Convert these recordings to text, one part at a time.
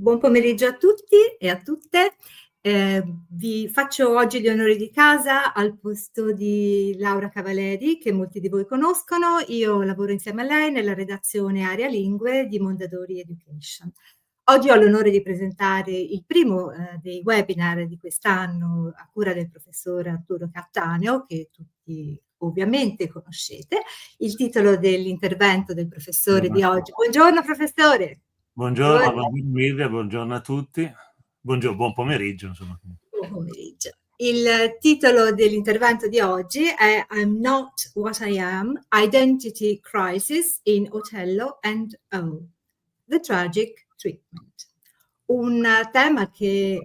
Buon pomeriggio a tutti e a tutte. Vi faccio oggi gli onori di casa al posto di Laura Cavaleri, che molti di voi conoscono. Io lavoro insieme a lei nella redazione Area Lingue di Mondadori Education. Oggi ho l'onore di presentare il primo dei webinar di quest'anno a cura del professor Arturo Cattaneo, che tutti ovviamente conoscete. Il titolo dell'intervento del professore di oggi. Buongiorno professore! Buongiorno Milvia, buongiorno a tutti. Buon pomeriggio, insomma. Buon pomeriggio. Il titolo dell'intervento di oggi è I'm Not What I Am, Identity Crisis in Otello and Oh, the Tragic Treatment. Un tema che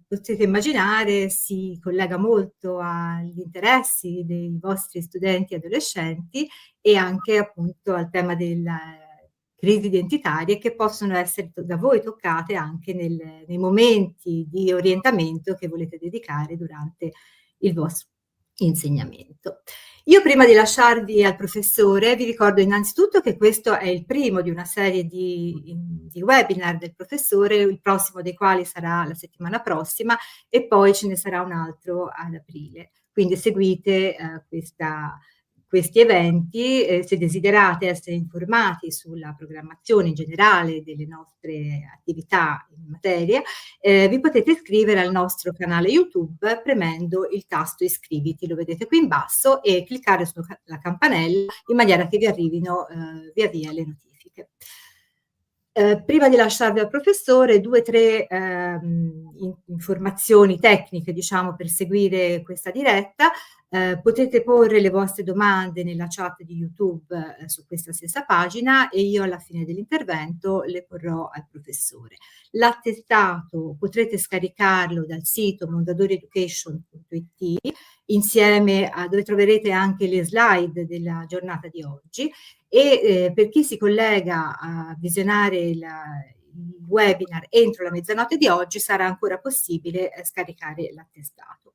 potete immaginare si collega molto agli interessi dei vostri studenti e adolescenti e anche appunto al tema della crisi identitarie che possono essere da voi toccate anche nei momenti di orientamento che volete dedicare durante il vostro insegnamento. Io prima di lasciarvi al professore vi ricordo innanzitutto che questo è il primo di una serie di webinar del professore, il prossimo dei quali sarà la settimana prossima e poi ce ne sarà un altro ad aprile. Quindi seguite questi eventi, se desiderate essere informati sulla programmazione in generale delle nostre attività in materia, vi potete iscrivere al nostro canale YouTube premendo il tasto iscriviti, lo vedete qui in basso, e cliccare sulla campanella in maniera che vi arrivino via via le notifiche. Prima di lasciarvi al professore, 2 o 3 informazioni tecniche, diciamo, per seguire questa diretta. Potete porre le vostre domande nella chat di YouTube su questa stessa pagina e io alla fine dell'intervento le porrò al professore. L'attestato potrete scaricarlo dal sito mondadorieducation.it insieme a dove troverete anche le slide della giornata di oggi e per chi si collega a visionare il webinar entro la mezzanotte di oggi sarà ancora possibile scaricare l'attestato.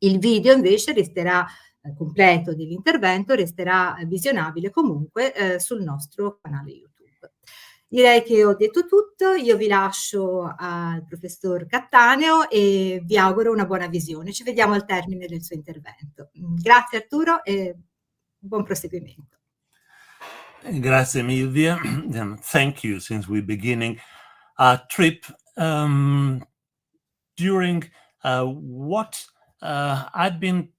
Il video invece resterà completo dell'intervento, resterà visionabile comunque sul nostro canale YouTube. Direi che ho detto tutto, io vi lascio al professor Cattaneo e vi auguro una buona visione. Ci vediamo al termine del suo intervento. Grazie Arturo e buon proseguimento. Grazie Milvia. Thank you since we're beginning our trip during what I've been,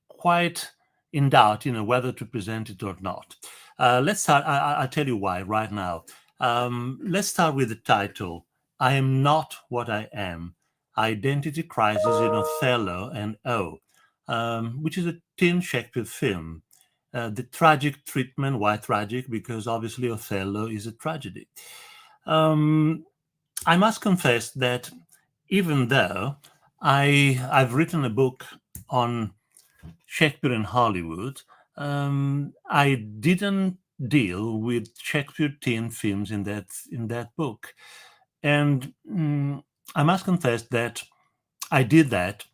quite in doubt, whether to present it or not. Let's start. I'll tell you why right now. Let's start with the title. I am not what I am. Identity Crisis in Othello and O, which is a teen Shakespeare film. The tragic treatment. Why tragic? Because obviously Othello is a tragedy. I must confess that even though I've written a book on Shakespeare in Hollywood, I didn't deal with Shakespeare teen films in that book, and I must confess that I did that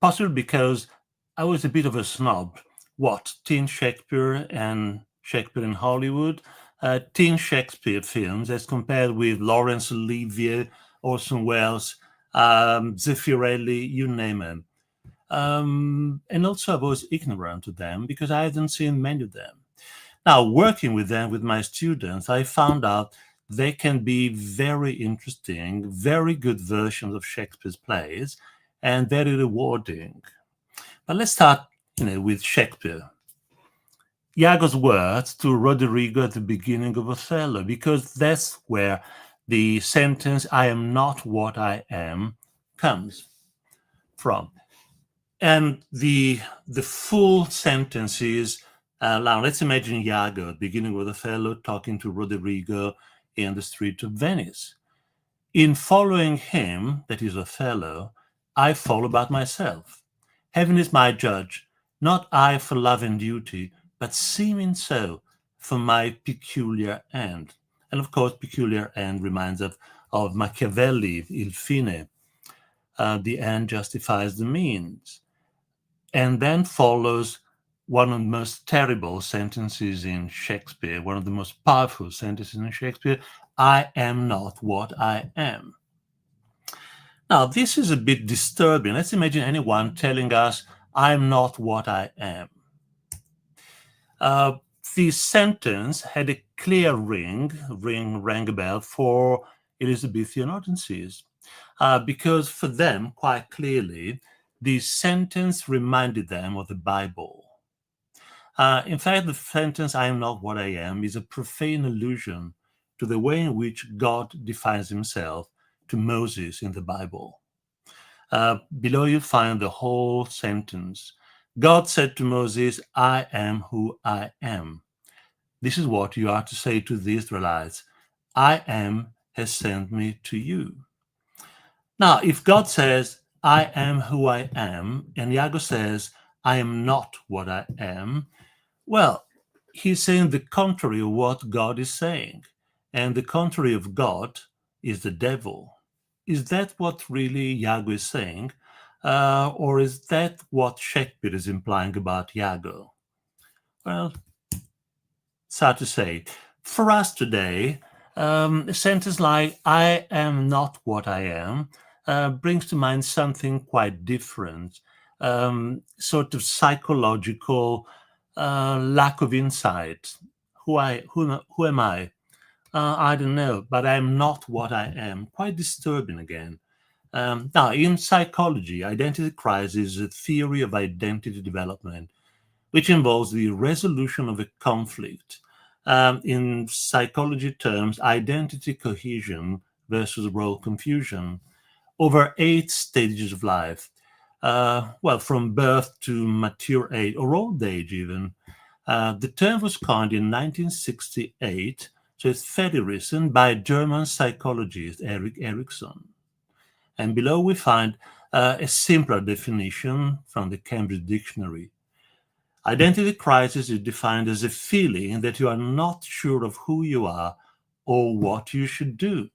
possibly because I was a bit of a snob. What teen Shakespeare and Shakespeare in Hollywood, teen Shakespeare films as compared with Laurence Olivier, Orson Welles, Zeffirelli, you name them. And also I was ignorant to them because I hadn't seen many of them. Now, working with them, with my students, I found out they can be very interesting, very good versions of Shakespeare's plays, and very rewarding. But let's start, with Shakespeare. Iago's words to Roderigo at the beginning of Othello, because that's where the sentence, I am not what I am, comes from. And the full sentence is, now let's imagine Iago at the beginning of Othello talking to Roderigo in the street of Venice. In following him, that is Othello, I fall about myself. Heaven is my judge, not I for love and duty, but seeming so for my peculiar end. And of course, peculiar end reminds of Machiavelli, il fine. The end justifies the means. And then follows one of the most terrible sentences in Shakespeare, one of the most powerful sentences in Shakespeare, I am not what I am. Now, this is a bit disturbing. Let's imagine anyone telling us, I'm not what I am. The sentence had a clear rang a bell for Elizabethan audiences, because for them, quite clearly, the sentence reminded them of the Bible. In fact, the sentence, I am not what I am, is a profane allusion to the way in which God defines himself to Moses in the Bible. Below you find the whole sentence. God said to Moses, I am who I am. This is what you are to say to the Israelites. I am has sent me to you. Now, if God says, I am who I am, and Iago says, I am not what I am, well, he's saying the contrary of what God is saying. And the contrary of God is the devil. Is that what really Iago is saying? Or is that what Shakespeare is implying about Iago? Well, it's hard to say. For us today, a sentence like, I am not what I am, brings to mind something quite different, sort of psychological lack of insight. Who am I? I don't know, but I'm not what I am. Quite disturbing again. Now, in psychology, identity crisis is a theory of identity development, which involves the resolution of a conflict. In psychology terms, identity cohesion versus role confusion over 8 stages of life. Well, from birth to mature age or old age even. The term was coined in 1968, so it's fairly recent, by German psychologist Erik Erikson. And below we find a simpler definition from the Cambridge Dictionary. Identity crisis is defined as a feeling that you are not sure of who you are or what you should do,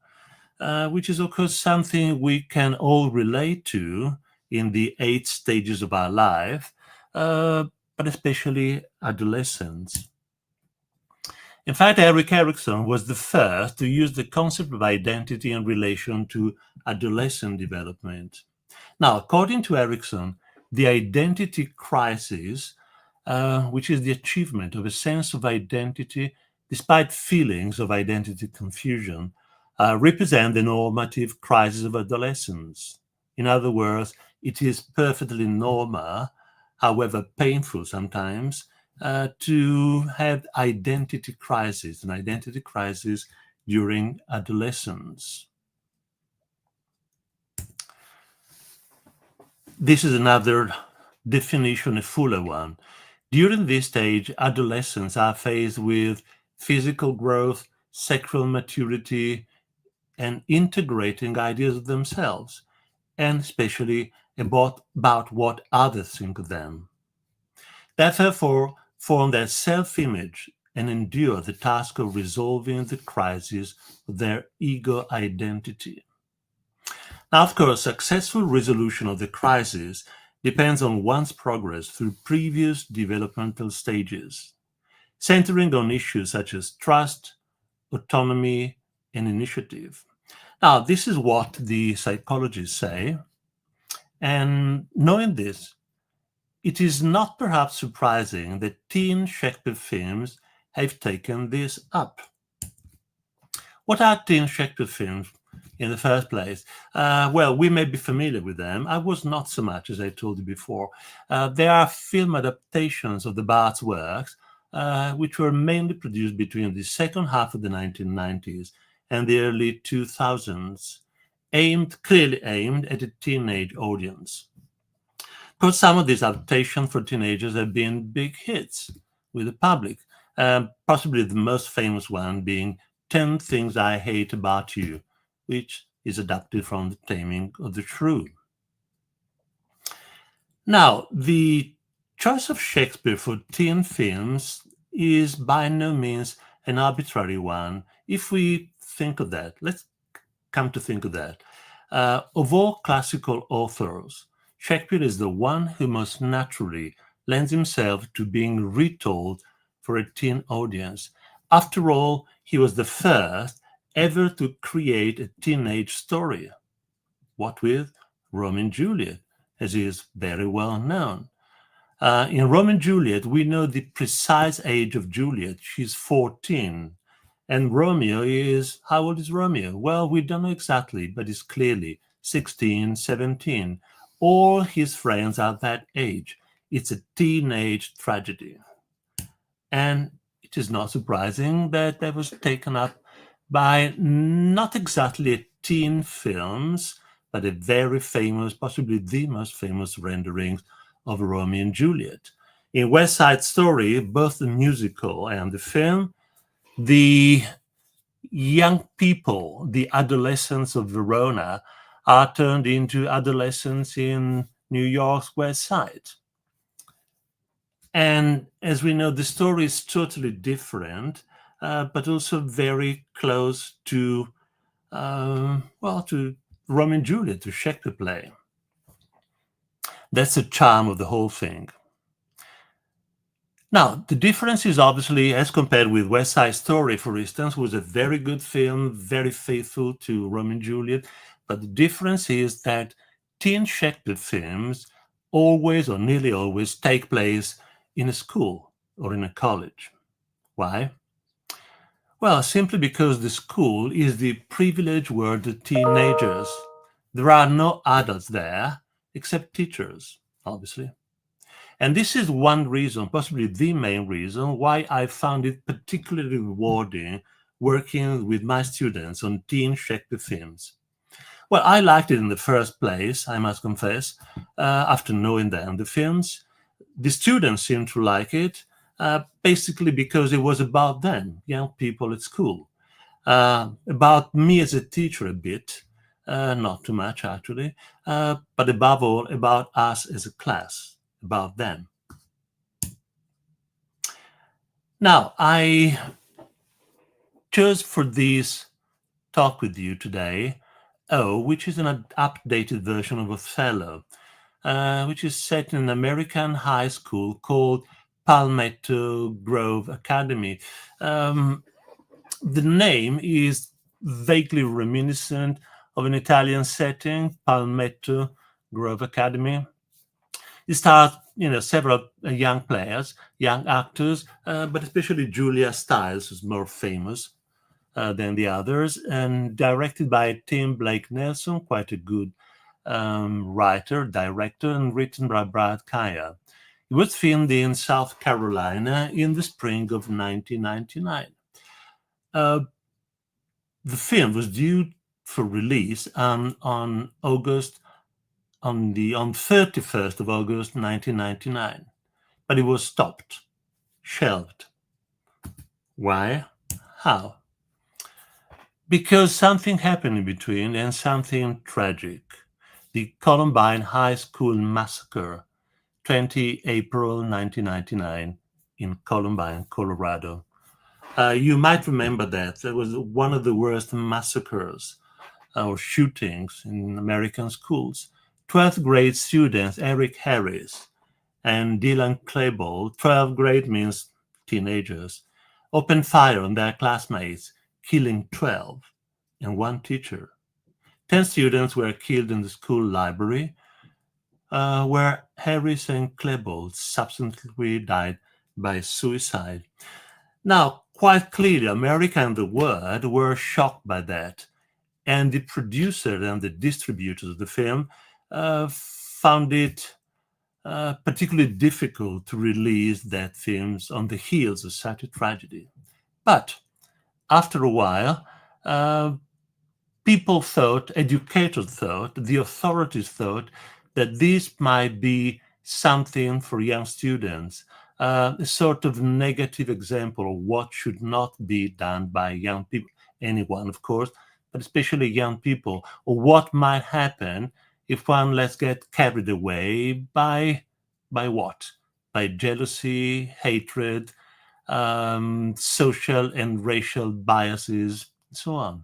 which is, of course, something we can all relate to in the 8 stages of our life, but especially adolescence. In fact, Erik Erikson was the first to use the concept of identity in relation to adolescent development. Now, according to Erikson, the identity crisis, which is the achievement of a sense of identity despite feelings of identity confusion, represent the normative crisis of adolescence. In other words, it is perfectly normal, however painful sometimes, to have identity crisis, an identity crisis during adolescence. This is another definition, a fuller one. During this stage, adolescents are faced with physical growth, sexual maturity, and integrating ideas of themselves, and especially about what others think of them. They therefore form their self-image and endure the task of resolving the crisis of their ego identity. Now, of course, successful resolution of the crisis depends on one's progress through previous developmental stages, centering on issues such as trust, autonomy, and initiative. Now, this is what the psychologists say, and knowing this, it is not perhaps surprising that teen Shakespeare films have taken this up. What are teen Shakespeare films in the first place? Well, we may be familiar with them. I was not so much, as I told you before. They are film adaptations of the Bart's works, which were mainly produced between the second half of the 1990s and the early 2000s, clearly aimed at a teenage audience. Of course, some of these adaptations for teenagers have been big hits with the public, possibly the most famous one being 10 Things I Hate About You, which is adapted from The Taming of the Shrew. Now, the choice of Shakespeare for teen films is by no means an arbitrary one. If we think of that, let's come to think of that. Of all classical authors, Shakespeare is the one who most naturally lends himself to being retold for a teen audience. After all, he was the first ever to create a teenage story. What with Romeo and Juliet, as is very well known. In Romeo and Juliet, we know the precise age of Juliet. She's 14. And Romeo is, how old is Romeo? Well, we don't know exactly, but it's clearly 16, 17. All his friends are that age. It's a teenage tragedy. And it is not surprising that that was taken up by not exactly teen films, but a very famous, possibly the most famous renderings of Romeo and Juliet. In West Side Story, both the musical and the film, the young people, the adolescents of Verona, are turned into adolescents in New York's West Side. And as we know, the story is totally different, but also very close to, to Romeo and Juliet, to Shakespeare play. That's the charm of the whole thing. Now, the difference is obviously, as compared with West Side Story, for instance, was a very good film, very faithful to Romeo and Juliet. But the difference is that teen Shakespeare films always or nearly always take place in a school or in a college. Why? Well, simply because the school is the privileged world of teenagers. There are no adults there except teachers, obviously. And this is one reason, possibly the main reason, why I found it particularly rewarding working with my students on teen Shakespeare films. Well, I liked it in the first place, I must confess, after knowing them, the films. The students seemed to like it, basically because it was about them, young people at school. About me as a teacher a bit, not too much actually, but above all, about us as a class, about them. Now, I chose for this talk with you today, which is an updated version of Othello, which is set in an American high school called Palmetto Grove Academy. The name is vaguely reminiscent of an Italian setting, Palmetto Grove Academy. It stars, several young players, young actors, but especially Julia Stiles, who's more famous than the others, and directed by Tim Blake Nelson, quite a good writer, director, and written by Brad Kaya. It was filmed in South Carolina in the spring of 1999. The film was due for release on 31st of August 1999, but it was stopped, shelved. Why? How? Because something happened in between, and something tragic. The Columbine High School Massacre, 20 April 1999 in Columbine, Colorado. You might remember that. That was one of the worst massacres or shootings in American schools. 12th grade students Eric Harris and Dylan Klebold, 12th grade means teenagers, opened fire on their classmates, killing 12 and one teacher. 10 students were killed in the school library, where Harris and Klebold subsequently died by suicide. Now, quite clearly, America and the world were shocked by that. And the producer and the distributors of the film found it particularly difficult to release that film on the heels of such a tragedy. But after a while, people thought, educators thought, the authorities thought that this might be something for young students, a sort of negative example of what should not be done by young people, anyone, of course, but especially young people, or what might happen if one lets get carried away by what? By jealousy, hatred, social and racial biases, and so on.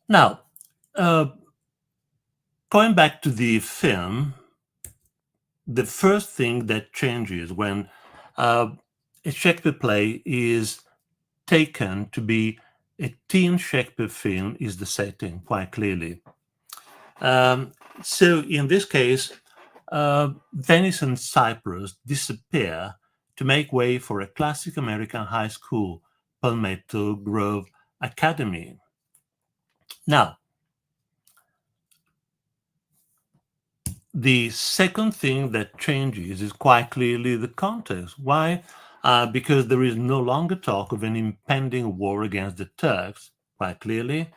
Now, going back to the film, the first thing that changes when a Shakespeare play is taken to be a teen Shakespeare film is the setting, quite clearly. So in this case, Venice and Cyprus disappear to make way for a classic American high school, Palmetto Grove Academy. Now, the second thing that changes is quite clearly the context. Why? Because there is no longer talk of an impending war against the Turks, quite clearly,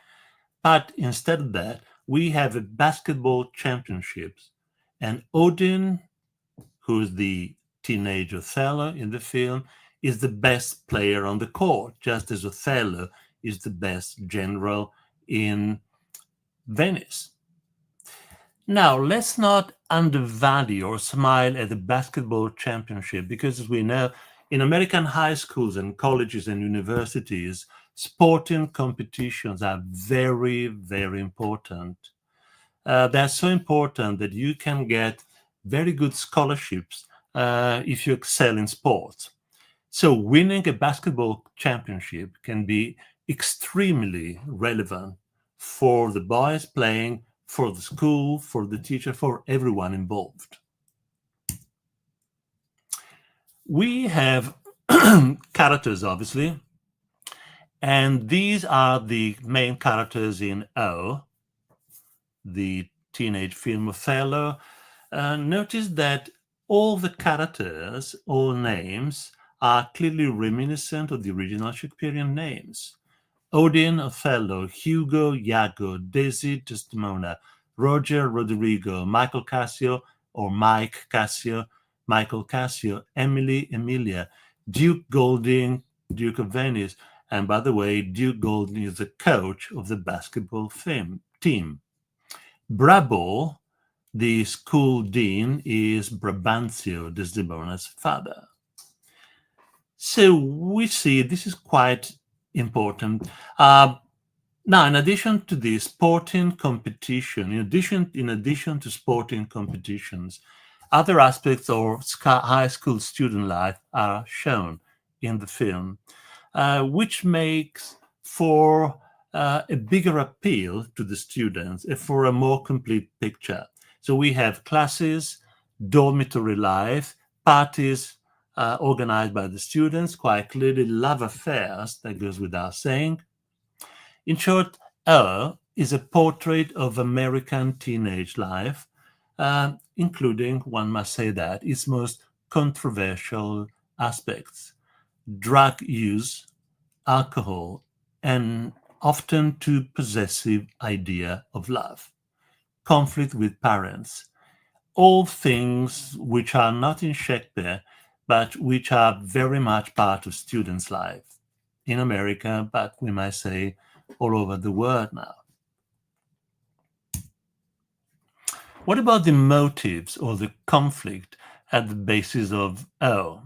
but instead of that, we have a basketball championships, and Odin, who's the teenage Othello in the film, is the best player on the court, just as Othello is the best general in Venice. Now, let's not undervalue or smile at the basketball championship, because as we know, in American high schools and colleges and universities, sporting competitions are very, very important. They're so important that you can get very good scholarships if you excel in sports. So winning a basketball championship can be extremely relevant for the boys playing, for the school, for the teacher, for everyone involved. We have characters, obviously, and these are the main characters in O, the teenage film Othello. Notice that all the characters, all names, are clearly reminiscent of the original Shakespearean names. Odin, Othello, Hugo, Iago, Daisy, Desdemona, Roger, Rodrigo, Michael Cassio, or Mike Cassio, Michael Cassio, Emily, Emilia, Duke Golding, Duke of Venice, and by the way, Duke Golding is the coach of the basketball team. Brabo, the school dean, is Brabantio, Desdemona's father. So we see this is quite important. Now, in addition to the sporting competition, in addition to sporting competitions, other aspects of high school student life are shown in the film, which makes for a bigger appeal to the students and for a more complete picture. So we have classes, dormitory life, parties organized by the students, quite clearly love affairs, that goes without saying. In short, O is a portrait of American teenage life, including, one must say that, its most controversial aspects: drug use, alcohol, and often too possessive idea of love, conflict with parents, all things which are not in Shakespeare, but which are very much part of students' life in America, but we might say all over the world now. What about the motives or the conflict at the basis of O?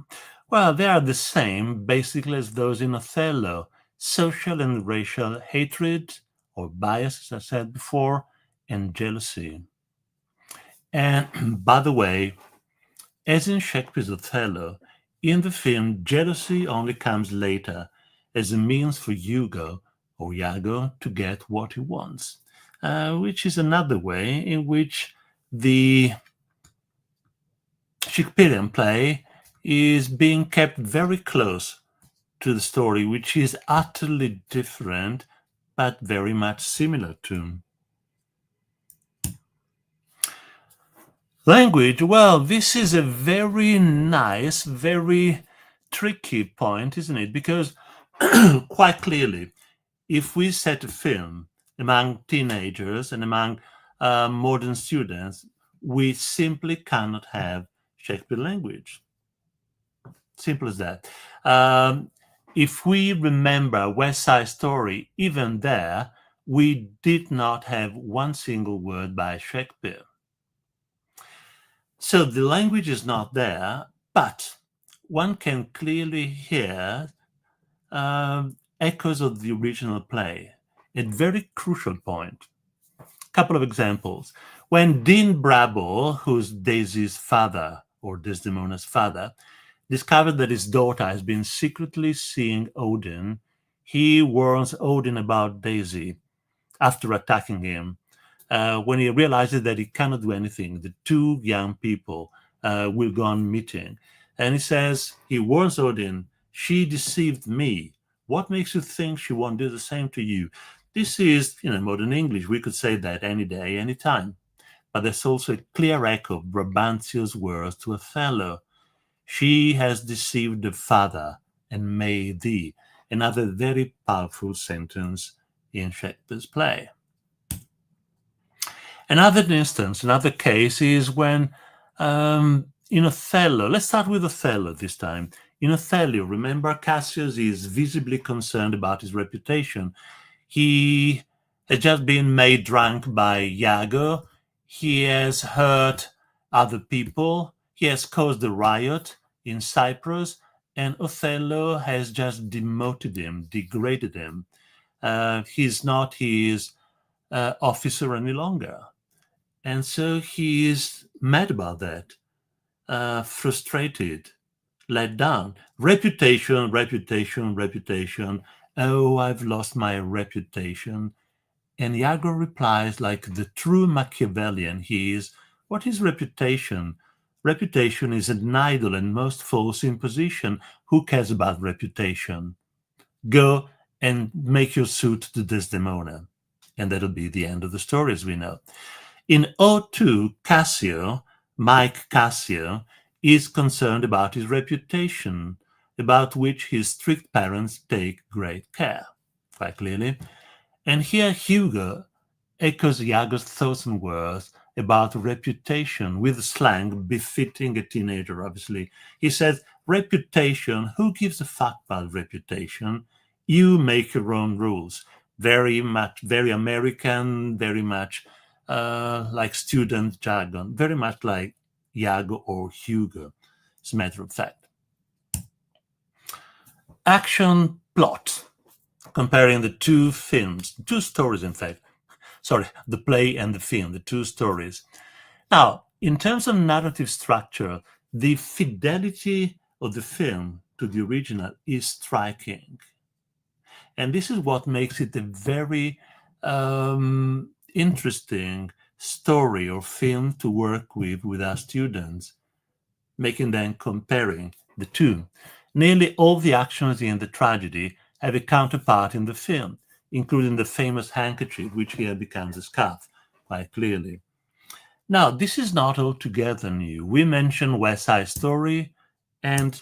Well, they are the same basically as those in Othello: social and racial hatred or bias, as I said before, and jealousy. And by the way, as in Shakespeare's Othello, in the film, jealousy only comes later as a means for Hugo or Iago to get what he wants, which is another way in which the Shakespearean play is being kept very close to the story, which is utterly different but very much similar to. Language, well, this is a very nice, very tricky point, isn't it? Because quite clearly, if we set a film among teenagers and among modern students, we simply cannot have Shakespeare language. Simple as that. If we remember West Side Story, even there, we did not have one single word by Shakespeare. So the language is not there, but one can clearly hear echoes of the original play at very crucial point. Couple of examples. When Dean Brabo, who's Daisy's father, or Desdemona's father, discovered that his daughter has been secretly seeing Odin, he warns Odin about Daisy after attacking him. When he realizes that he cannot do anything, the two young people will go on meeting. And he warns Odin, she deceived me. What makes you think she won't do the same to you? This is, modern English. We could say that any day, any time. But there's also a clear echo of Brabantio's words to Othello. She has deceived the father and made thee. Another very powerful sentence in Shakespeare's play. Another instance, another case is when in Othello, let's start with Othello this time. In Othello, remember Cassius is visibly concerned about his reputation. He has just been made drunk by Iago. He has hurt other people. He has caused a riot in Cyprus, and Othello has just demoted him, degraded him. He's not his officer any longer. And so he is mad about that, frustrated, let down. Reputation, reputation, reputation. Oh, I've lost my reputation. And Iago replies, like the true Machiavellian he is, what is reputation? Reputation is an idle and most false imposition. Who cares about reputation? Go and make your suit to Desdemona. And that'll be the end of the story, as we know. In O2, Cassio, Mike Cassio, is concerned about his reputation, about which his strict parents take great care, quite clearly. And here Hugo echoes Iago's thoughts and words about reputation with slang befitting a teenager, obviously. He says, reputation, who gives a fuck about reputation? You make your own rules. Very American, very much like student jargon, very much like Iago or Hugo, as a matter of fact. Action plot, comparing the two films, two stories, in fact. Sorry, the play and the film, the two stories. Now, in terms of narrative structure, the fidelity of the film to the original is striking. And this is what makes it a very interesting story or film to work with our students, making them comparing the two. Nearly all the actions in the tragedy have a counterpart in the film, including the famous handkerchief, which here becomes a scarf, quite clearly. Now, this is not altogether new. We mentioned West Side Story, and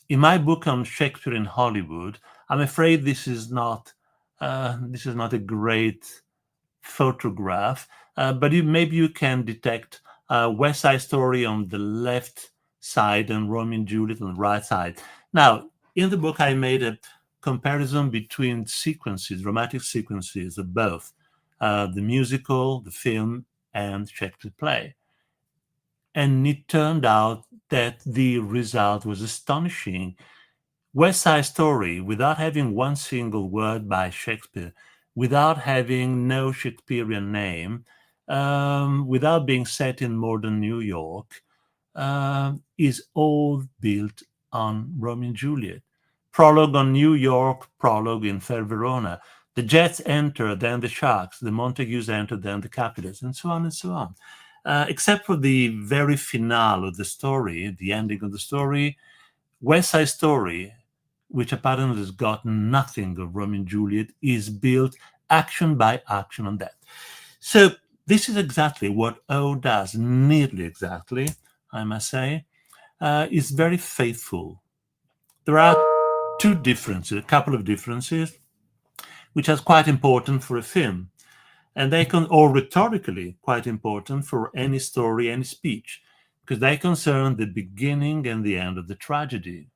in my book on Shakespeare in Hollywood, I'm afraid this is not a great photograph, but maybe you can detect West Side Story on the left side and Romeo and Juliet on the right side. Now, in the book, I made a comparison between sequences, dramatic sequences of both the musical, the film, and Shakespeare play. And it turned out that the result was astonishing. West Side Story, without having one single word by Shakespeare, without having no Shakespearean name, without being set in modern New York, is all built on Romeo and Juliet. Prologue on New York, prologue in Fair Verona. The Jets enter, then the Sharks. The Montagues enter, then the Capulets, and so on and so on. Except for the very finale of the story, the ending of the story, West Side Story, which apparently has got nothing of Romeo and Juliet, is built action by action on that. So this is exactly what O does, nearly exactly, I must say. It's very faithful. There are a couple of differences, which are quite important for a film. And they or rhetorically quite important for any story, any speech, because they concern the beginning and the end of the tragedy.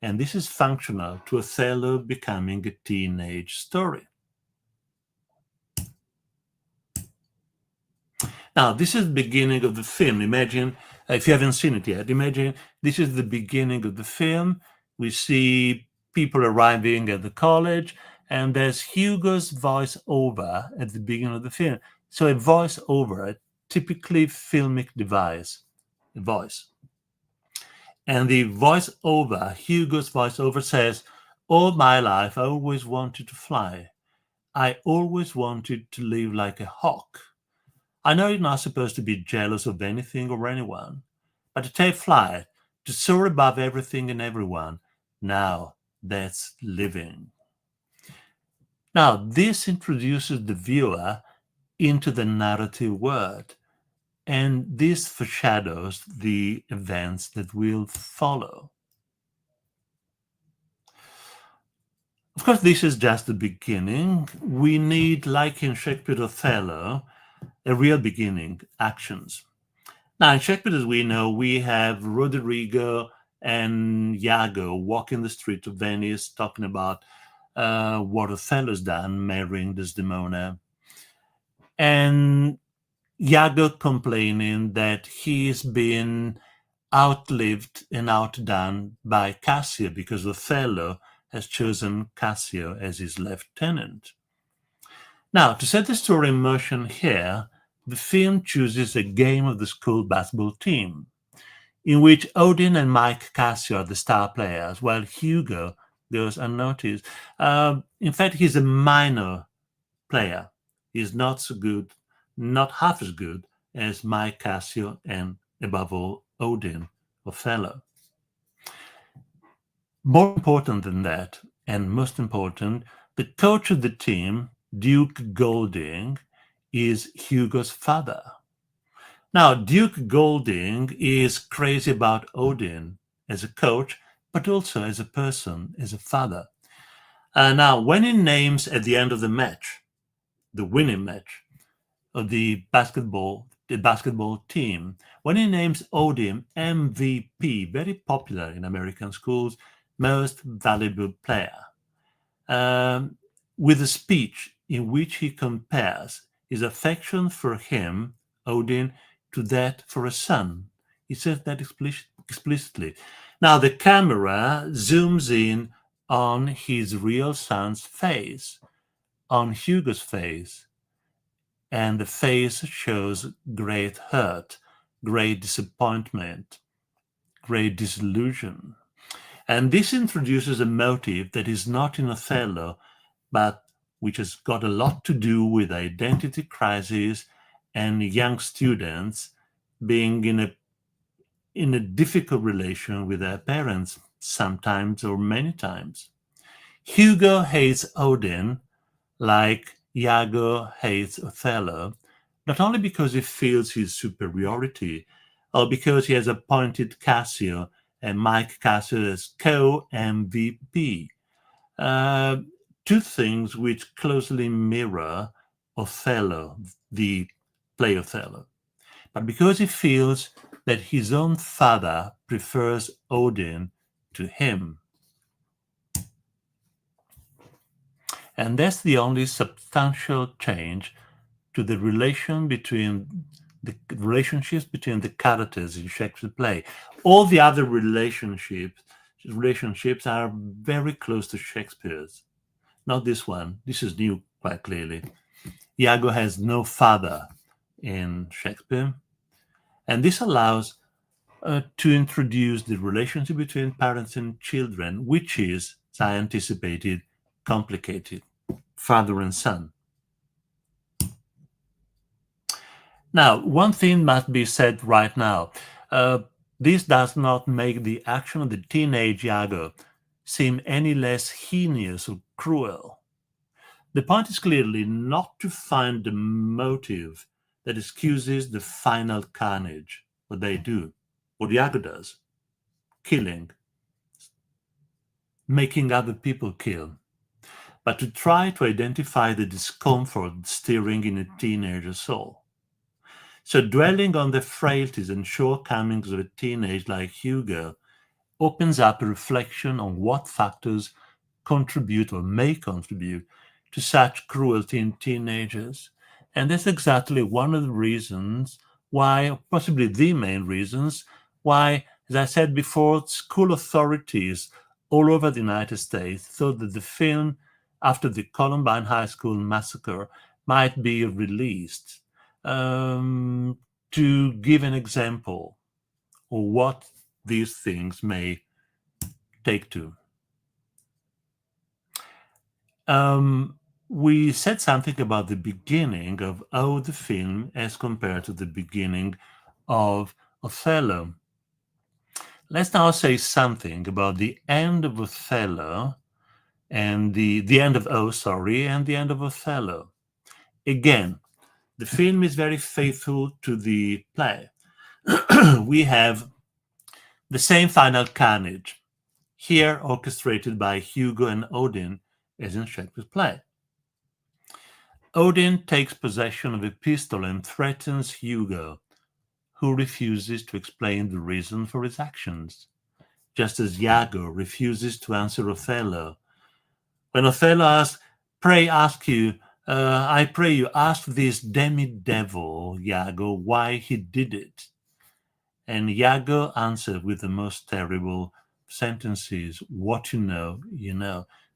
And this is functional to Othello becoming a teenage story. Now, this is the beginning of the film. Imagine, if you haven't seen it yet, imagine this is the beginning of the film. We see people arriving at the college, and there's Hugo's voice over at the beginning of the film. So a voice-over, a typically filmic device, a voice. And the voice-over, Hugo's voice-over says, all my life I always wanted to fly. I always wanted to live like a hawk. I know you're not supposed to be jealous of anything or anyone, but to take flight, to soar above everything and everyone, now that's living. Now, this introduces the viewer into the narrative world, and this foreshadows the events that will follow. Of course, this is just the beginning. We need, like in Shakespeare's Othello, a real beginning, actions. Now, in Shakespeare, as we know, we have Roderigo and Iago walking the streets of Venice talking about what Othello's done, marrying Desdemona. And Iago complaining that he's been outlived and outdone by Cassio because Othello has chosen Cassio as his lieutenant. Now, to set the story in motion here, the film chooses a game of the school basketball team, in which Odin and Mike Cassio are the star players, while Hugo goes unnoticed. In fact, he's a minor player. He's not so good, not half as good as Mike Cassio and, above all, Odin, Othello. More important than that, and most important, the coach of the team, Duke Golding, is Hugo's father. Now, Duke Golding is crazy about Odin as a coach, but also as a person, as a father. Now, when he names at the end of the match, the winning match of the basketball team, when he names Odin MVP, very popular in American schools, most valuable player, with a speech in which he compares his affection for him, Odin, to that for a son. He says that explicitly. Now the camera zooms in on his real son's face, on Hugo's face, and the face shows great hurt, great disappointment, great disillusion. And this introduces a motive that is not in Othello, but which has got a lot to do with identity crisis and young students being in a difficult relation with their parents, sometimes or many times. Hugo hates Odin like Iago hates Othello, not only because he feels his superiority, or because he has appointed Cassio and Mike Cassio as co-MVP. Two things which closely mirror Othello, the play Othello. But because he feels that his own father prefers Odin to him. And that's the only substantial change to the relationships between the characters in Shakespeare's play. All the other relationships are very close to Shakespeare's. Not this one. This is new, quite clearly. Iago has no father in Shakespeare. And this allows to introduce the relationship between parents and children, which is, as I anticipated, complicated. Father and son. Now, one thing must be said right now. This does not make the action of the teenage Iago seem any less heinous or cruel. The point is clearly not to find the motive that excuses the final carnage, what they do, what Iago does, killing, making other people kill, but to try to identify the discomfort stirring in a teenager's soul. So dwelling on the frailties and shortcomings of a teenage like Hugo opens up a reflection on what factors contribute or may contribute to such cruelty in teenagers. And that's exactly one of the reasons why, possibly the main reasons, why, as I said before, school authorities all over the United States thought that the film, after the Columbine High School massacre, might be released to give an example of what these things may take to. We said something about the beginning of the film as compared to the beginning of Othello. Let's now say something about the end of Othello and the end of and the end of Othello. Again, the film is very faithful to the play. We have the same final carnage, here orchestrated by Hugo and Odin, as in Shakespeare's play. Odin takes possession of a pistol and threatens Hugo, who refuses to explain the reason for his actions, just as Iago refuses to answer Othello. When Othello asks, I pray you, ask this demi-devil, Iago, why he did it. And Iago answered with the most terrible sentences, what you know,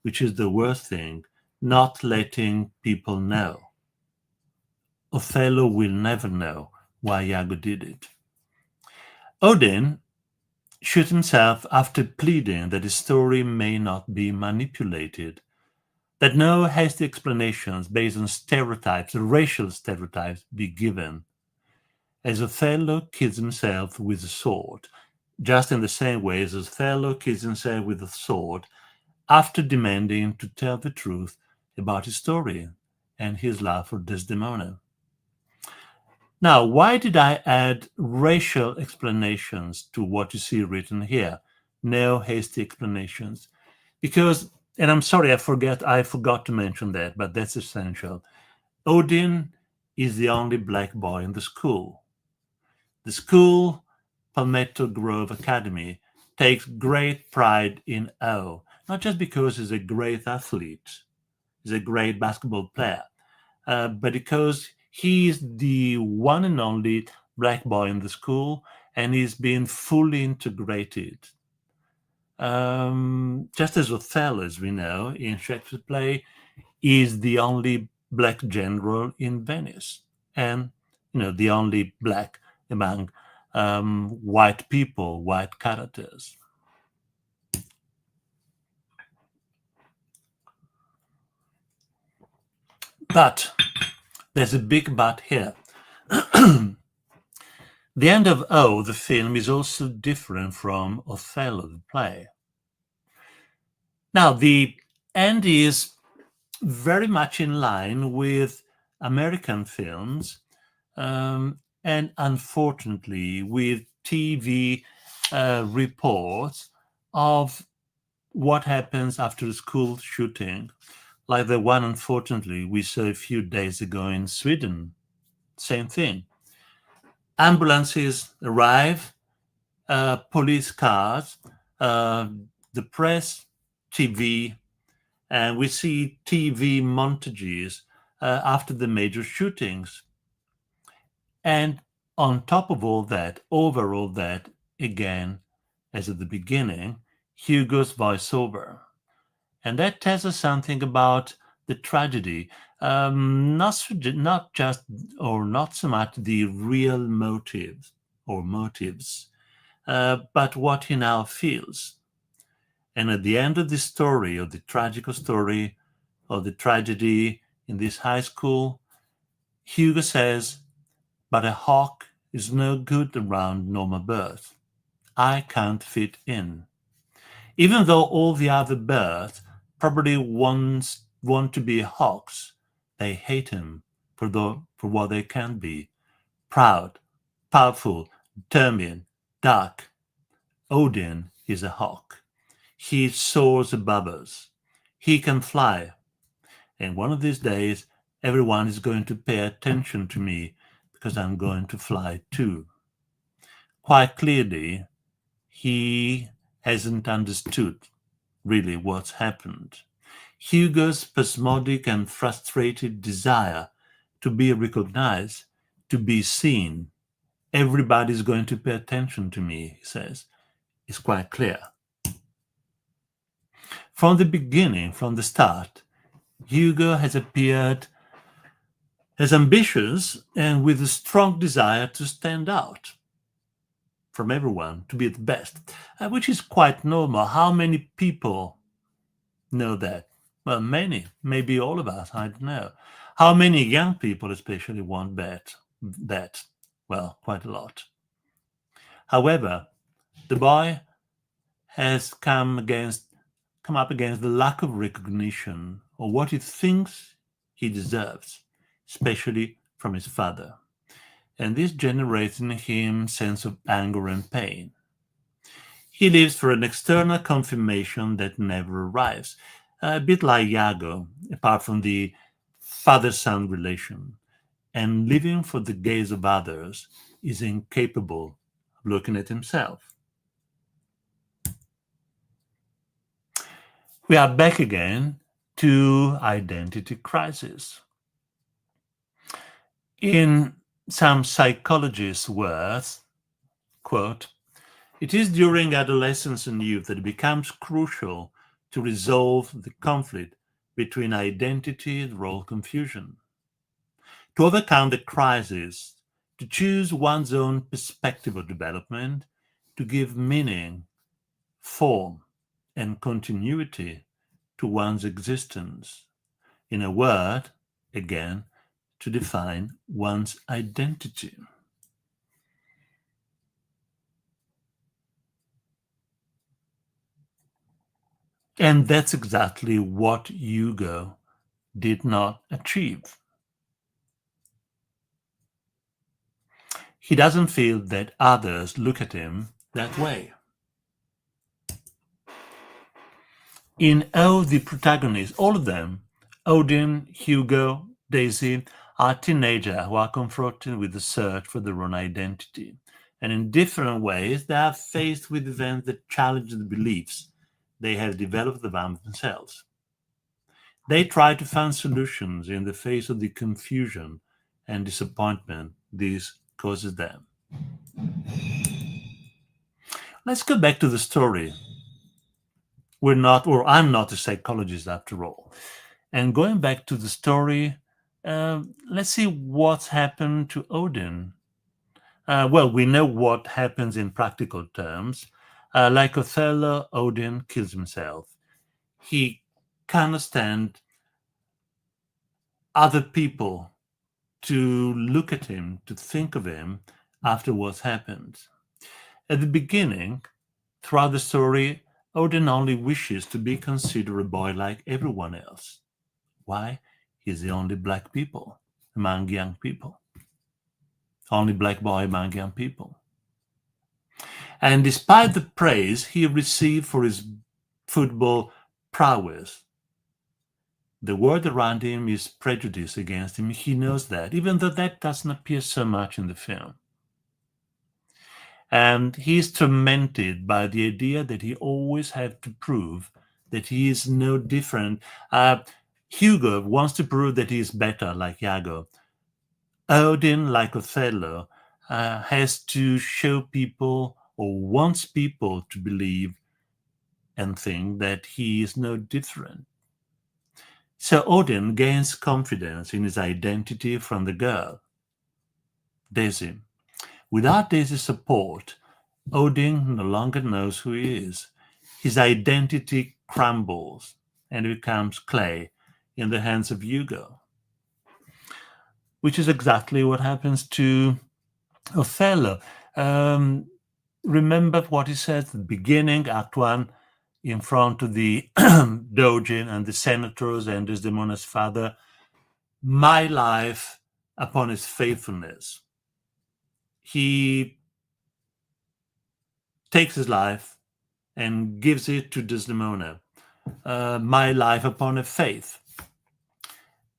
which is the worst thing, not letting people know. Othello will never know why Iago did it. Odin shoots himself after pleading that his story may not be manipulated, that no hasty explanations based on stereotypes, racial stereotypes, be given. As Othello kills himself with a sword, just in the same way as Othello kills himself with a sword after demanding to tell the truth about his story and his love for Desdemona. Now, why did I add racial explanations to what you see written here? No hasty explanations. Because, and I'm sorry, I forgot to mention that, but that's essential. Odin is the only black boy in the school. The school, Palmetto Grove Academy, takes great pride in O, not just because he's a great athlete, he's a great basketball player, but because he's the one and only black boy in the school, and he's been fully integrated. Just as Othello, as we know, in Shakespeare's play, is the only black general in Venice, and the only black among white people, white characters. But there's a big but here. The end of the film, is also different from Othello, the play. Now, the end is very much in line with American films, and unfortunately with TV reports of what happens after a school shooting, like the one, unfortunately, we saw a few days ago in Sweden. Same thing. Ambulances arrive, police cars, the press, TV, and we see TV montages after the major shootings. And on top of all that, over all that, again, as at the beginning, Hugo's voiceover. And that tells us something about the tragedy, not so much the real motives, but what he now feels. And at the end of the story, of the tragical story, of the tragedy in this high school, Hugo says, but a hawk is no good around Norma Birth. I can't fit in. Even though all the other birds probably want to be hawks, they hate him for what they can be. Proud, powerful, determined, dark. Odin is a hawk. He soars above us. He can fly. And one of these days, everyone is going to pay attention to me because I'm going to fly too. Quite clearly, he hasn't understood really what's happened. Hugo's spasmodic and frustrated desire to be recognized, to be seen, everybody's going to pay attention to me, he says, is quite clear. From the beginning, from the start, Hugo has appeared as ambitious and with a strong desire to stand out from everyone, to be the best, which is quite normal. How many people know that? Well, many, maybe all of us, I don't know. How many young people especially want that? Well, quite a lot. However, the boy has come up against the lack of recognition of what he thinks he deserves, especially from his father. And this generates in him sense of anger and pain. He lives for an external confirmation that never arrives, a bit like Iago, apart from the father-son relation, and living for the gaze of others is incapable of looking at himself. We are back again to identity crisis. In some psychologists' words, quote, "It is during adolescence and youth that it becomes crucial to resolve the conflict between identity and role confusion. To overcome the crisis, to choose one's own perspective of development, to give meaning, form, and continuity to one's existence. In a word, again, to define one's identity." And that's exactly what Hugo did not achieve. He doesn't feel that others look at him that way. In all the protagonists, all of them, Odin, Hugo, Daisy, are teenagers who are confronted with the search for their own identity. And in different ways, they are faced with events that challenge the beliefs they have developed about themselves. They try to find solutions in the face of the confusion and disappointment this causes them. Let's go back to the story. I'm not a psychologist after all. And going back to the story, let's see what's happened to Odin. Well, we know what happens in practical terms. Like Othello, Odin kills himself. He cannot stand other people to look at him, to think of him after what's happened. At the beginning, throughout the story, Odin only wishes to be considered a boy like everyone else. Why? He's the only black people among young people. Only black boy among young people. And despite the praise he received for his football prowess, the world around him is prejudiced against him. He knows that, even though that doesn't appear so much in the film. And he is tormented by the idea that he always has to prove that he is no different. Hugo wants to prove that he is better, like Iago. Odin, like Othello, has to show people or wants people to believe and think that he is no different. So Odin gains confidence in his identity from the girl, Daisy. Without Daisy's support, Odin no longer knows who he is. His identity crumbles and becomes clay in the hands of Hugo, which is exactly what happens to Othello. Remember what he said at the beginning, Act 1, in front of the Doge and the senators and Desdemona's father, "My life upon his faithfulness." He takes his life and gives it to Desdemona. My life upon her faith.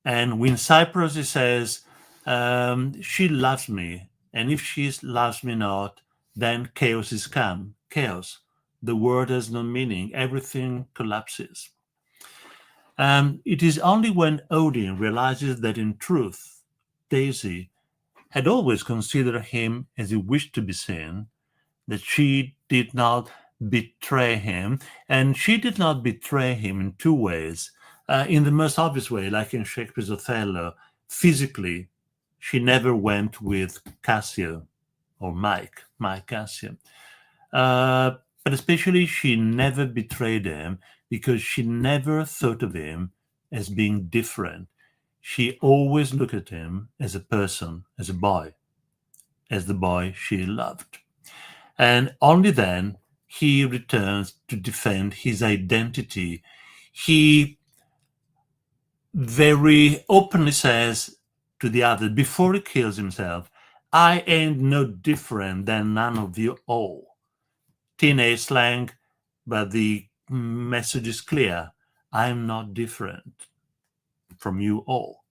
And when Cyprus, he says, she loves me, and if she loves me not, then chaos is come. Chaos. The word has no meaning. Everything collapses. It is only when Odin realizes that in truth, Daisy had always considered him as he wished to be seen, that she did not betray him. And she did not betray him in two ways. In the most obvious way, like in Shakespeare's Othello, physically, she never went with Cassio or Mike Cassio. But especially she never betrayed him because she never thought of him as being different. She always looked at him as a person, as a boy, as the boy she loved. And only then he returns to defend his identity. He very openly says to the other before he kills himself, I ain't no different than none of you all. Teenage slang, but the message is clear. I'm not different from you all.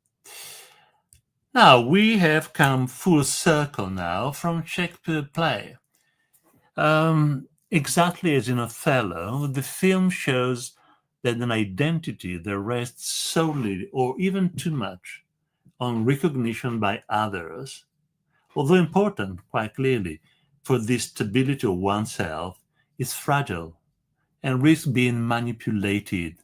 Now, we have come full circle now from Shakespeare play. Exactly as in Othello, the film shows that an identity that rests solely or even too much on recognition by others, although important quite clearly for the stability of oneself, is fragile and risks being manipulated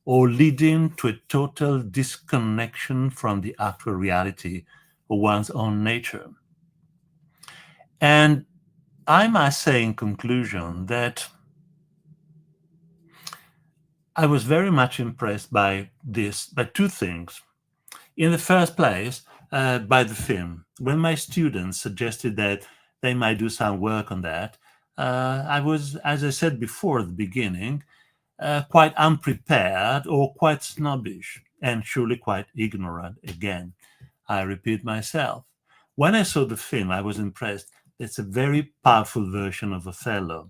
or leading to a total disconnection from the actual reality of one's own nature. And I must say in conclusion that I was very much impressed by two things. In the first place, by the film. When my students suggested that they might do some work on that, I was, as I said before at the beginning, quite unprepared or quite snobbish and surely quite ignorant again. I repeat myself. When I saw the film, I was impressed. It's a very powerful version of Othello.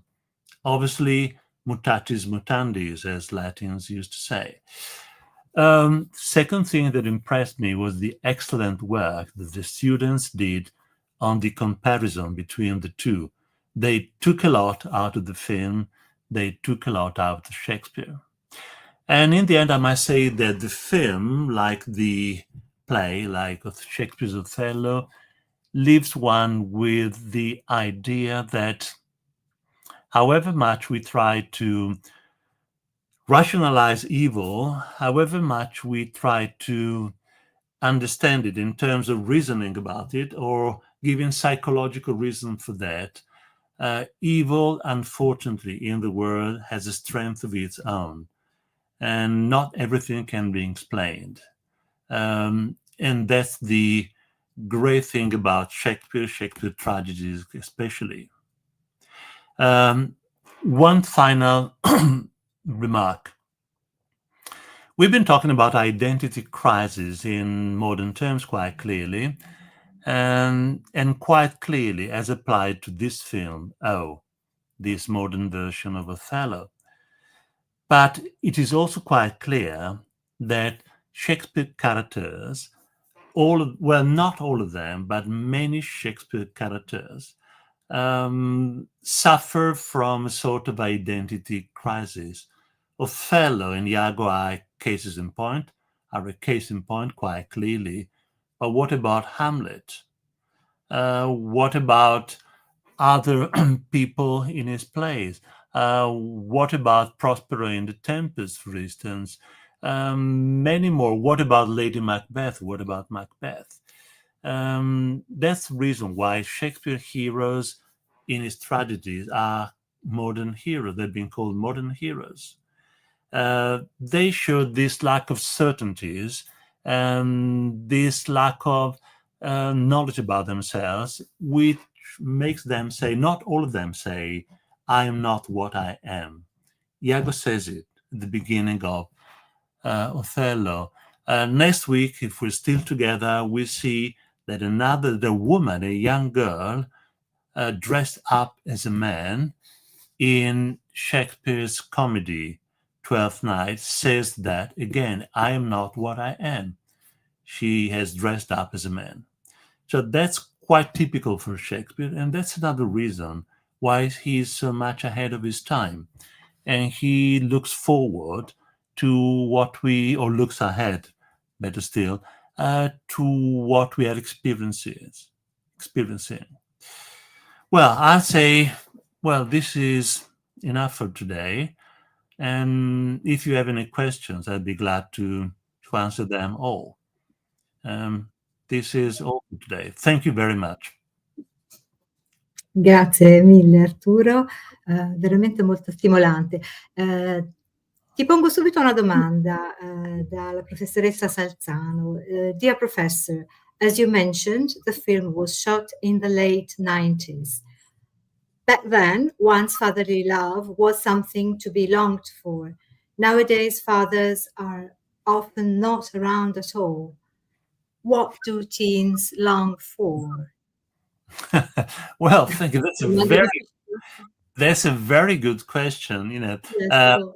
Obviously, mutatis mutandis, as Latins used to say. Second thing that impressed me was the excellent work that the students did on the comparison between the two. They took a lot out of the film. They took a lot out of Shakespeare. And in the end, I must say that the film, like the play, like Shakespeare's Othello, leaves one with the idea that however much we try to rationalize evil, however much we try to understand it in terms of reasoning about it or giving psychological reason for that, evil, unfortunately, in the world has a strength of its own, and not everything can be explained. And that's the great thing about Shakespeare tragedies especially. One final remark. We've been talking about identity crisis in modern terms quite clearly, and quite clearly as applied to this film, this modern version of Othello. But it is also quite clear that Shakespeare characters, not all of them, but many Shakespeare characters suffer from a sort of identity crisis. Othello and Iago are a case in point quite clearly. But what about Hamlet? What about other people in his plays? What about Prospero in The Tempest, for instance? Many more. What about Lady Macbeth? What about Macbeth? That's the reason why Shakespeare heroes in his tragedies are modern heroes. They've been called modern heroes. They show this lack of certainties and this lack of knowledge about themselves, which makes them say, not all of them say, I am not what I am. Iago says it at the beginning of Othello. Next week, if we're still together, we see that the woman, a young girl, dressed up as a man in Shakespeare's comedy, Twelfth Night, says that again, I am not what I am. She has dressed up as a man. So that's quite typical for Shakespeare, and that's another reason why he's so much ahead of his time. And he looks forward to looks ahead, better still, to what we are experiencing. Well, I'll say, this is enough for today. And if you have any questions, I'd be glad to answer them all. this is all for today. Thank you very much. Grazie mille Arturo, veramente molto stimolante. Ti pongo subito una domanda, dalla professoressa Salzano. Dear Professor, as you mentioned, the film was shot in the late 90s. Back then, one's fatherly love was something to be longed for. Nowadays, fathers are often not around at all. What do teens long for? Well, thank you. Domanda difficile. That's a very good question. Yes, Uh, so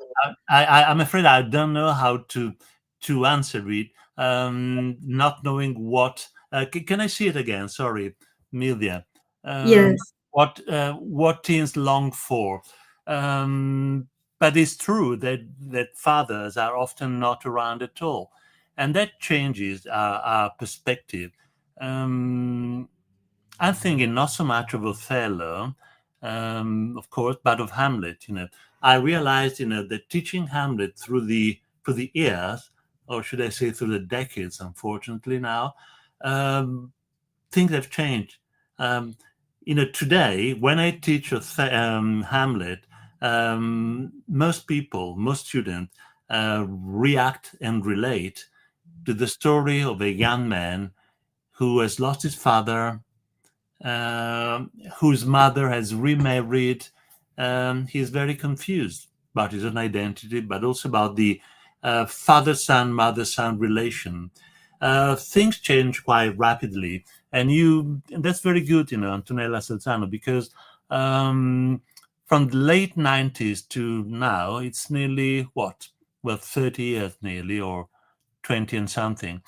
I'm afraid I don't know how to answer it. Not knowing what. Can I see it again? Sorry, Milvia. yes. What teens long for? But it's true that fathers are often not around at all, and that changes our perspective. Um, I'm thinking not so much of Othello, of course, but of Hamlet. I realized, that teaching Hamlet through the years, or should I say, through the decades, unfortunately now, um, things have changed. Um, Today, when I teach Hamlet, most people, most students, react and relate to the story of a young man who has lost his father, whose mother has remarried. He's very confused about his own identity, but also about the father-son, mother-son relation. Things change quite rapidly, and that's very good, Antonella Salzano, because from the late 90s to now, it's nearly 30 years nearly, or 20 and something.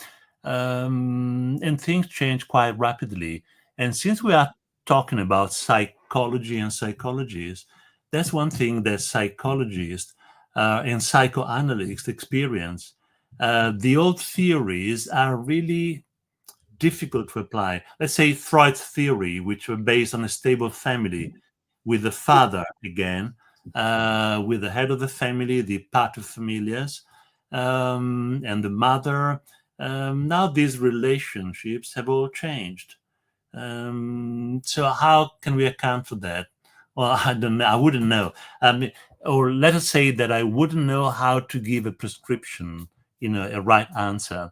And things change quite rapidly. And since we are talking about psychology and psychologists, that's one thing that psychologists and psychoanalysts experience. The old theories are really difficult to apply. Let's say Freud's theory, which were based on a stable family with the father again, with the head of the family, the paterfamilias, and the mother. Now these relationships have all changed. So how can we account for that? Well, I don't know. I wouldn't know. Or let us say that I wouldn't know how to give a prescription, a right answer.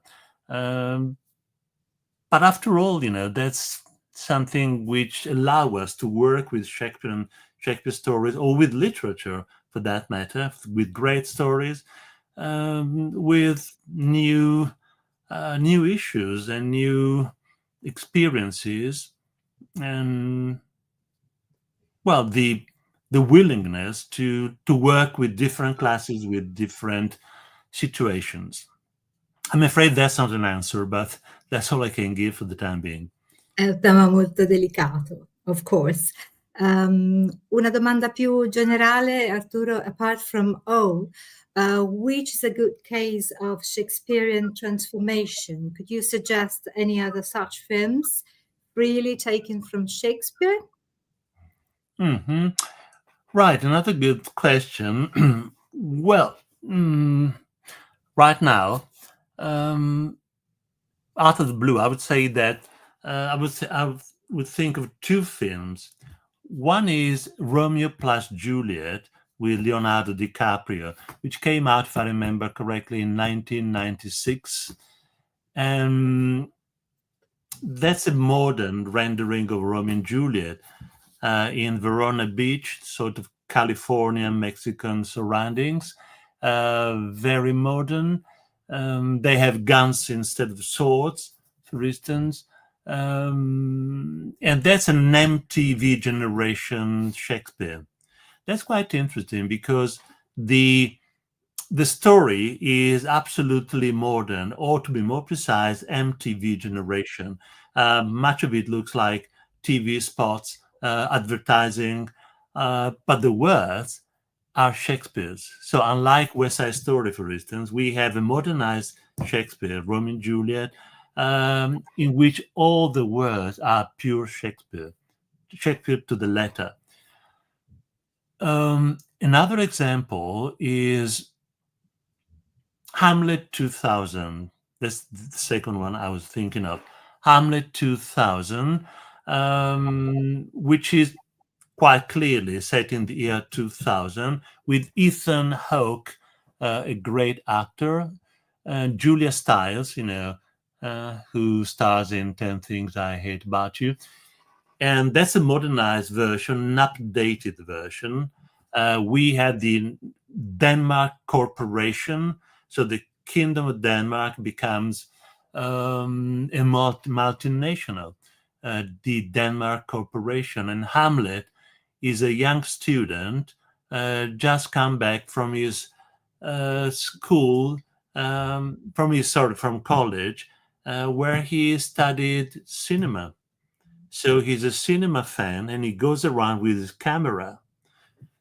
Um, but after all, that's something which allow us to work with Shakespeare stories, or with literature for that matter, with great stories, with new issues and new experiences, and well, the willingness to work with different classes, with different situations. I'm afraid that's not an answer, but that's all I can give for the time being. È un tema molto delicato, of course. Una domanda più generale, Arturo, apart from which is a good case of Shakespearean transformation? Could you suggest any other such films really taken from Shakespeare? Hmm. Right, another good question. Well, right now, out of the blue, I would say that I would think of two films. One is Romeo plus Juliet with Leonardo DiCaprio, which came out, if I remember correctly, in 1996. And that's a modern rendering of Romeo and Juliet in Verona Beach, sort of California, Mexican surroundings. Very modern. They have guns instead of swords, for instance. And that's an MTV generation Shakespeare. That's quite interesting because the story is absolutely modern, or to be more precise, MTV generation. Much of it looks like TV spots, advertising, but the words are Shakespeare's. So unlike West Side Story, for instance, we have a modernized Shakespeare, Romeo and Juliet, in which all the words are pure Shakespeare, Shakespeare to the letter. Another example is Hamlet 2000. That's the second one I was thinking of. Hamlet 2000, which is quite clearly set in the year 2000, with Ethan Hawke, a great actor, Julia Stiles, who stars in 10 Things I Hate About You. And that's a modernized version, an updated version. We had the Denmark Corporation, so the Kingdom of Denmark becomes a multinational, the Denmark Corporation. And Hamlet is a young student, just come back from his school, from college, where he studied cinema. So he's a cinema fan, and he goes around with his camera.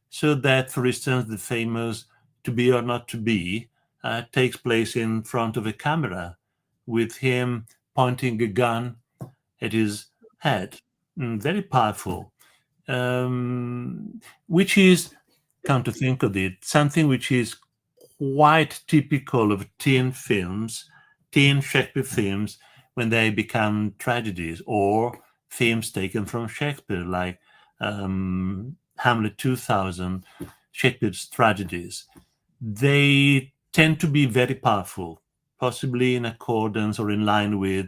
So that, for instance, the famous To Be or Not to Be takes place in front of a camera with him pointing a gun at his head. Very powerful. Which is, come to think of it, something which is quite typical of teen films, teen Shakespeare films, when they become tragedies, or films taken from Shakespeare, like Hamlet 2000, Shakespeare's tragedies. They tend to be very powerful, possibly in accordance or in line with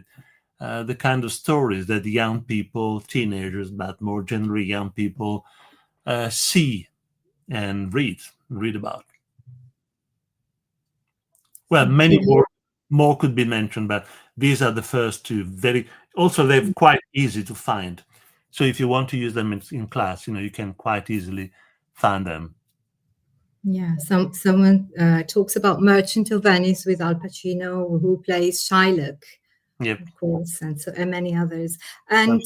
the kind of stories that young people, teenagers, but more generally young people, see and read about. Well, many more could be mentioned, but these are the first two. They're quite easy to find. So if you want to use them in class, you can quite easily find them. Yeah, someone talks about Merchant of Venice with Al Pacino, who plays Shylock. Yep. Of course, and many others. And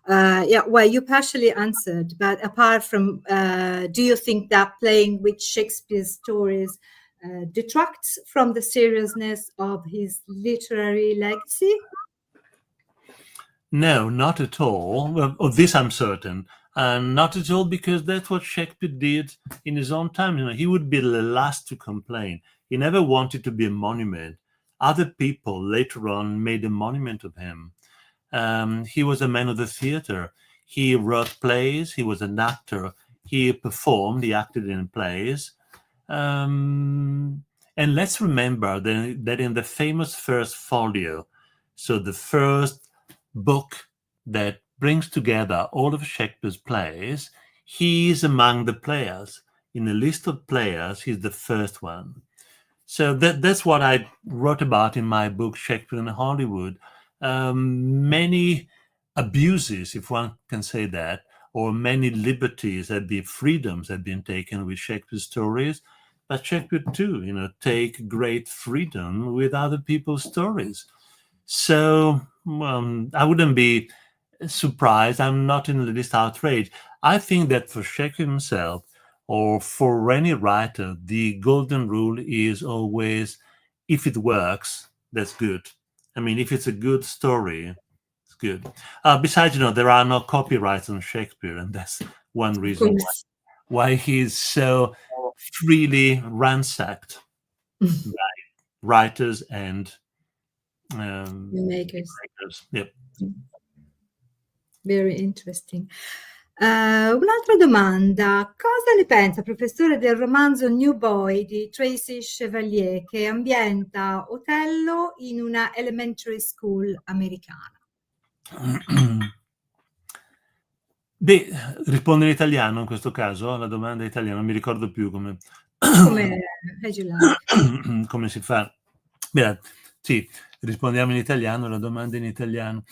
well, you partially answered, but apart from, do you think that playing with Shakespeare's stories detracts from the seriousness of his literary legacy? No, not at all. Well, of this I'm certain. Not at all, because that's what Shakespeare did in his own time. He would be the last to complain. He never wanted to be a monument. Other people later on made a monument of him. He was a man of the theater. He wrote plays. He was an actor. He performed. He acted in plays. And let's remember that in the famous first folio, so the first book that brings together all of Shakespeare's plays, he is among the players. In a list of players, he's the first one. So that's what I wrote about in my book, Shakespeare in Hollywood. Many abuses, if one can say that, or many liberties freedoms had been taken with Shakespeare's stories, but Shakespeare too, take great freedom with other people's stories. So I wouldn't be surprised. I'm not in the least outraged. I think that for Shakespeare himself, or for any writer, the golden rule is always, if it works, that's good. I mean, if it's a good story, it's good. Besides, there are no copyrights on Shakespeare, and that's one reason why he's so freely ransacked by writers and makers. Yep. Very interesting. Un'altra domanda: cosa ne pensa, professore, del romanzo New Boy di Tracy Chevalier, che ambienta Otello in una elementary school americana? Beh, rispondo in italiano in questo caso, la domanda è italiana, non mi ricordo più come come si fa. Beh, sì, rispondiamo in italiano, la domanda è in italiano.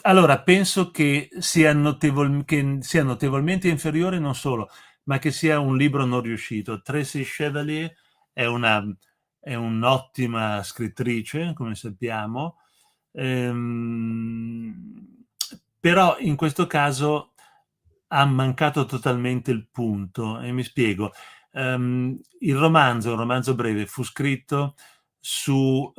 Allora, penso che sia notevolmente inferiore, non solo, ma che sia un libro non riuscito. Tracy Chevalier è un'ottima scrittrice, come sappiamo, però in questo caso ha mancato totalmente il punto, e mi spiego. Il romanzo, un romanzo breve, fu scritto su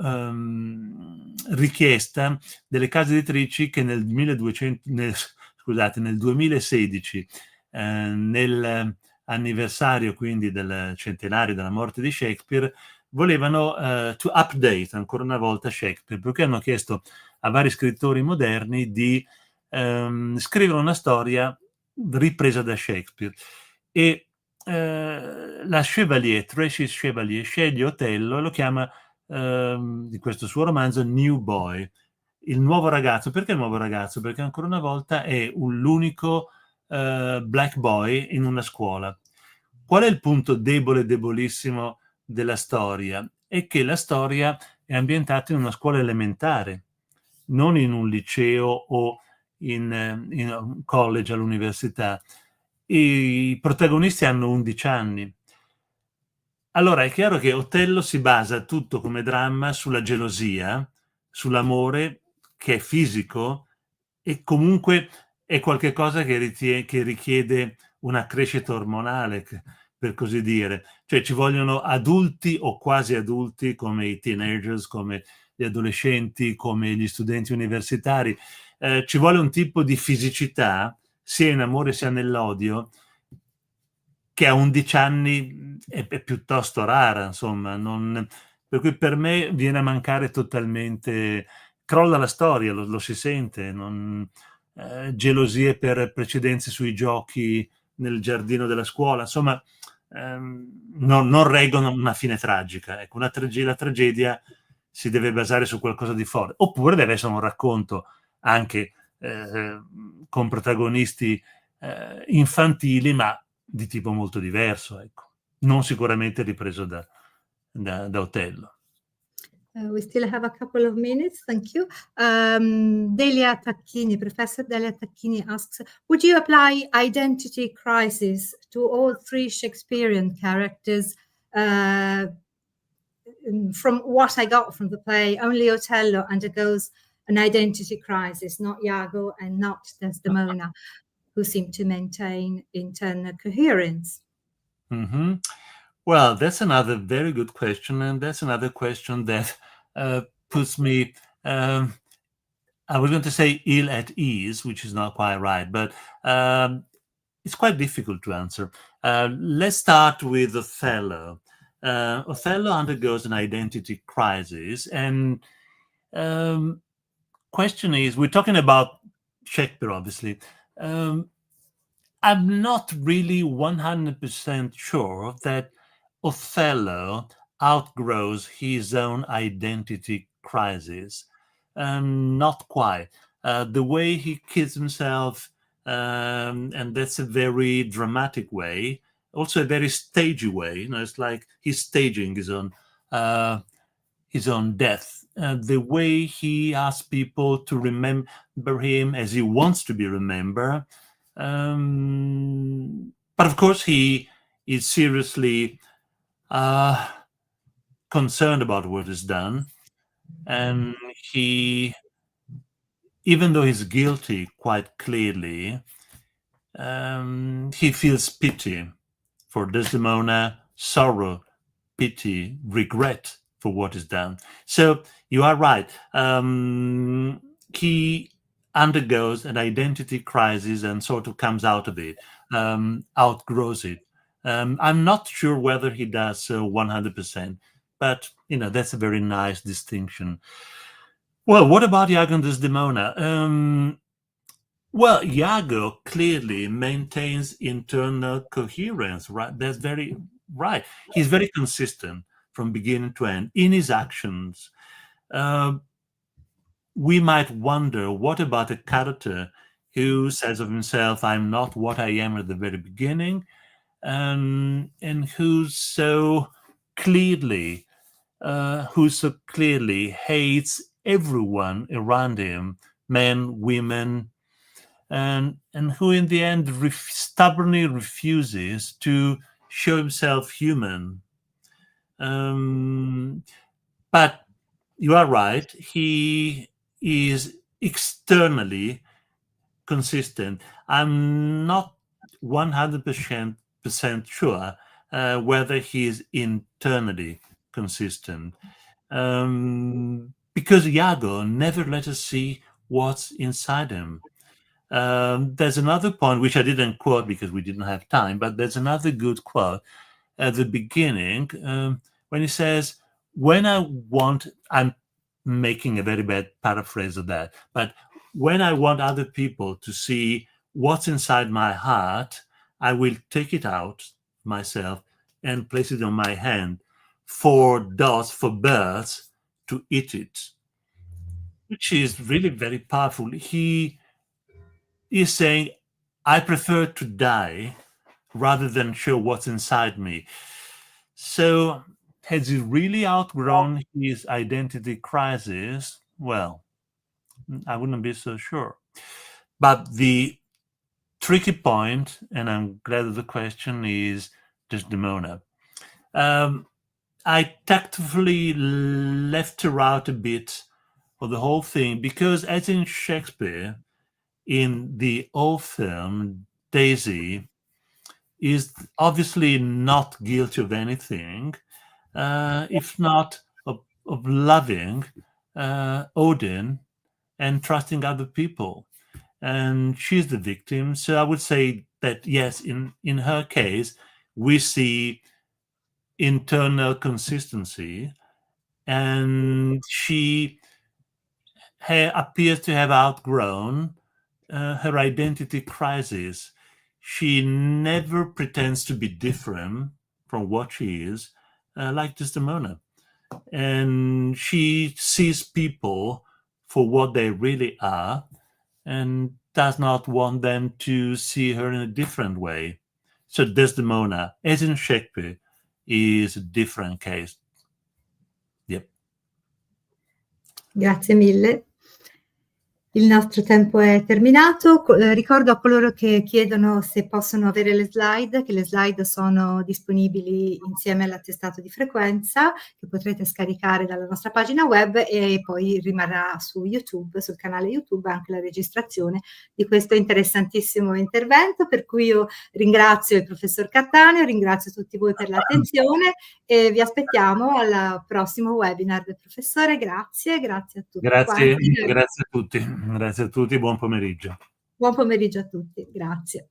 richiesta delle case editrici che nel 2016, nell'anniversario quindi del centenario della morte di Shakespeare, volevano to update ancora una volta Shakespeare, perché hanno chiesto a vari scrittori moderni di scrivere una storia ripresa da Shakespeare. E la Chevalier, Tracy Chevalier, sceglie Otello e lo chiama, di questo suo romanzo, New Boy, il nuovo ragazzo. Perché il nuovo ragazzo? Perché ancora una volta è l'unico black boy in una scuola. Qual è il punto debole, debolissimo della storia? È che la storia è ambientata in una scuola elementare, non in un liceo o in un college all'università. I protagonisti hanno 11 anni. Allora è chiaro che Otello si basa tutto come dramma sulla gelosia, sull'amore che è fisico e comunque è qualcosa che richiede una crescita ormonale, per così dire. Cioè ci vogliono adulti o quasi adulti come i teenagers, come gli adolescenti, come gli studenti universitari. Ci vuole un tipo di fisicità, sia in amore sia nell'odio, che a 11 anni è piuttosto rara, insomma, per cui per me viene a mancare totalmente, crolla la storia, lo si sente, gelosie per precedenze sui giochi nel giardino della scuola, insomma, non reggono una fine tragica. Ecco, la tragedia si deve basare su qualcosa di forte, oppure deve essere un racconto anche con protagonisti infantili, ma di tipo molto diverso, ecco. Non sicuramente ripreso da Otello. We still have a couple of minutes, thank you. Delia Tacchini, Professor Delia Tacchini asks, would you apply identity crisis to all three Shakespearean characters? From what I got from the play, only Otello undergoes an identity crisis, not Iago and not Desdemona, who seem to maintain internal coherence. Mm-hmm. Well, that's another very good question, and that's another question that puts me, I was going to say ill at ease, which is not quite right, but it's quite difficult to answer. Let's start with Othello. Othello undergoes an identity crisis, and question is, we're talking about Shakespeare, obviously. I'm not really 100% sure that Othello outgrows his own identity crisis. Not quite. The way he kills himself, and that's a very dramatic way, also a very stagey way. It's like he's staging his own death. The way he asks people to remember him as he wants to be remembered. But of course, he is seriously concerned about what is done. And he, even though he's guilty quite clearly, he feels pity for Desdemona, sorrow, pity, regret for what is done. So you are right. He undergoes an identity crisis and sort of comes out of it, outgrows it. I'm not sure whether he does 100%, but that's a very nice distinction. Well, what about Iago and Desdemona? Well, Iago clearly maintains internal coherence, right? That's very right. He's very consistent from beginning to end in his actions. We might wonder, what about a character who says of himself, I'm not what I am at the very beginning, and who so clearly hates everyone around him, men, women, and who in the end stubbornly refuses to show himself human. But you are right, he is externally consistent. I'm not 100% sure whether he is internally consistent. Because Iago never let us see what's inside him. There's another point which I didn't quote because we didn't have time, but there's another good quote at the beginning when he says, when I want, I'm making a very bad paraphrase of that, but when I want other people to see what's inside my heart, I will take it out myself and place it on my hand for dogs, for birds to eat it, which is really very powerful. He is saying, I prefer to die rather than show what's inside me. So has he really outgrown his identity crisis? Well, I wouldn't be so sure. But the tricky point, and I'm glad of the question, is Desdemona. I tactfully left her out a bit of the whole thing because, as in Shakespeare, in the old film, Daisy is obviously not guilty of anything, if not of loving Odin and trusting other people. And she's the victim. So I would say that, yes, in her case, we see internal consistency, and she appears to have outgrown her identity crisis. She never pretends to be different from what she is, like Desdemona. And she sees people for what they really are and does not want them to see her in a different way. So Desdemona, as in Shakespeare, is a different case. Yep. Grazie mille. Il nostro tempo è terminato. Ricordo a coloro che chiedono se possono avere le slide, che le slide sono disponibili insieme all'attestato di frequenza, che potrete scaricare dalla nostra pagina web, e poi rimarrà su YouTube, sul canale YouTube, anche la registrazione di questo interessantissimo intervento, per cui io ringrazio il professor Cattaneo, ringrazio tutti voi per l'attenzione e vi aspettiamo al prossimo webinar del professore. Grazie a tutti. Grazie a tutti, buon pomeriggio. Buon pomeriggio a tutti, grazie.